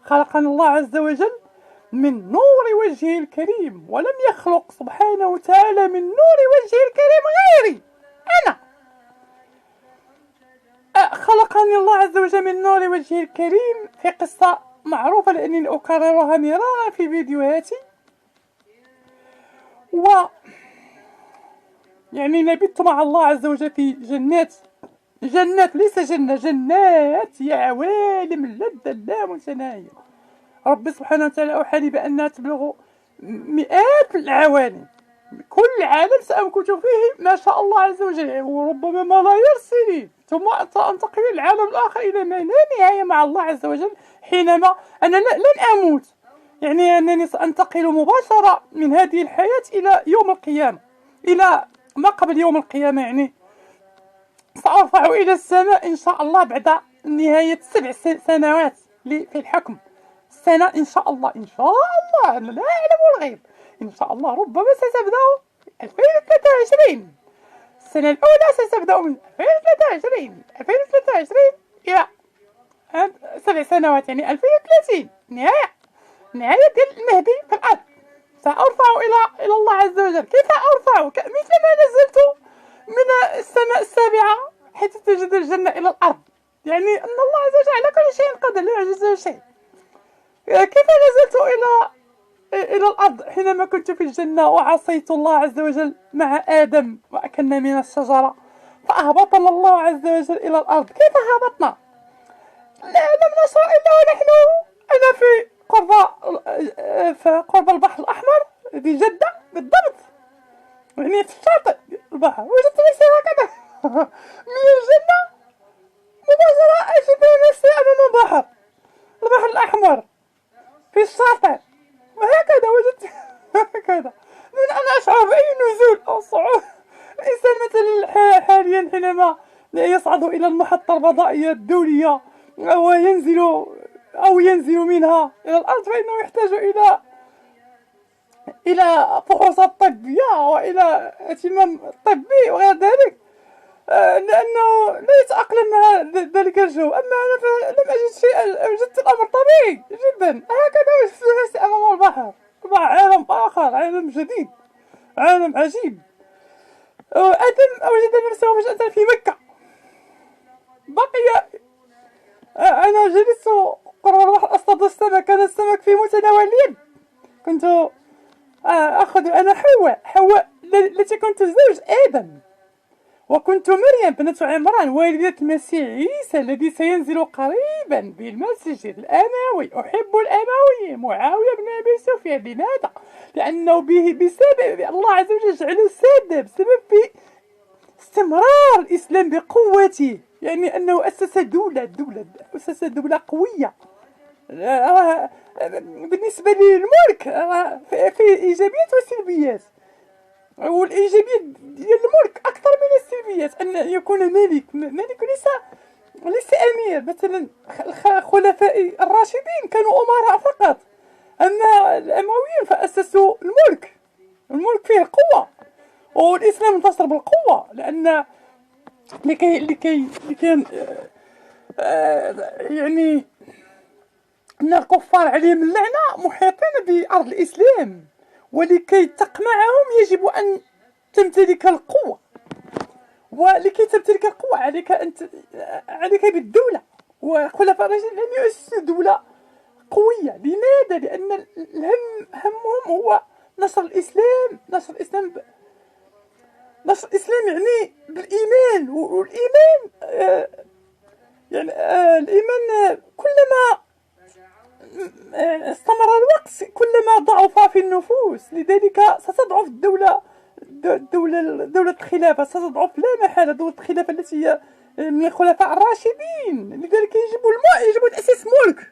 خلقنا الله عز وجل من نور وجهه الكريم، ولم يخلق سبحانه وتعالى من نور وجهه الكريم غيري أنا. خلقني الله عز وجل من نور وجهه الكريم في قصة معروفة لأنني أكررها مرارا في فيديوهاتي. يعني نبت مع الله عز وجل في جنات ليس جنات، يا عوالم اللذة اللامتناهية. رب سبحانه وتعالى أوحى لي بأنها تبلغ مئات العوالم، كل عالم سأمكث فيه ما شاء الله عز وجل، وربما ملايير السنين، ثم أنتقل إلى العالم الآخر إلى ما لا نهاية مع الله عز وجل، حينما أنا لن أموت، يعني أنني سأنتقل مباشرة من هذه الحياة إلى يوم القيامة، إلى ما قبل يوم القيامة. يعني سأرفع إلى السماء إن شاء الله بعد نهاية 7 سنوات في الحكم. السنة إن شاء الله أنا لا أعلم الغيب، إن شاء الله ربما ستبدأ 2023. السنة الأولى ستبدأ من 2023 إلى 7 سنوات، يعني 2030 نهاية ديال المهدي في الأرض. سأرفع إلى الله عز وجل. كيف أرفع؟ مثلما نزلت من السماء السابعة حيث تجد الجنة إلى الأرض، يعني أن الله عز وجل على كل شيء قدر، لا يعجزه شيء. كيف نزلت إلى الأرض حينما كنت في الجنة وعصيت الله عز وجل مع آدم وأكلنا من الشجرة، فأهبطنا الله عز وجل إلى الأرض. كيف هبطنا؟ لم نشعر إلا ونحن أنا في قرب البحر الأحمر في جدة بالضبط، يعني في الشاطئ البحر، وجدت نفسي هكذا من الجنة مباشرة أجد نفسي أمام البحر الأحمر في الشاطئ، وهكذا وجدت هكذا من أن أشعر بأي نزول أو صعود. الإنسان مثلا حاليا حينما يصعد إلى المحطة الفضائية الدولية أو ينزل منها إلى الأرض، فإنه يحتاج إلى فحوصات طبية وإلى اهتمام طبي وغير ذلك، لأنه لا يتأقلم مع ذلك الجو. أما أنا فلم أجد شيئا، وجدت الأمر طبيعي جدا، هكذا وجدت نفسي أمام البحر، عالم آخر، عالم جديد، عالم عجيب. آدم وجد نفسه فجأة في مكة. بقي أنا جلست قرب البحر أصطاد السمك، كان السمك في متناول اليد. كنت أخذ أنا حواء التي كنت زوج آدم، وكنت مريم بنت عمران والدة المسيح عيسى الذي سينزل قريبا بالمسجد الأموي. أحب الأموي معاوية بن أبي سفيان. لماذا؟ لأنه بسبب الله عز وجل جعله سادة، بسبب في استمرار الإسلام بقوته، يعني أنه أسس دولة قوية. بالنسبة للملك في إيجابيات وسلبيات، والإيجابيات ديال الملك أكثر من السلبيات. أن يكون ملك ليس أمير. مثلا الخلفاء الراشدين كانوا أمراء فقط، أما الأمويين فأسسوا الملك فيه القوة، والإسلام انتصر بالقوة، لأن لكي يعني أن الكفار عليهم اللعنة محيطين بأرض الإسلام، ولكي تقمعهم يجب أن تمتلك القوة، ولكي تمتلك القوة عليك بالدولة. وخلفاء الراشدين لم يؤسسوا دولة قوية. لماذا؟ لأن همهم هو نشر الإسلام يعني بالإيمان، والإيمان يعني الإيمان كلما استمر الوقت كلما ضعف في النفوس، لذلك ستضعف دولة الخلافة، ستضعف لا محالة دولة الخلافة التي هي من الخلفاء الراشدين. لذلك يجب تأسيس ملك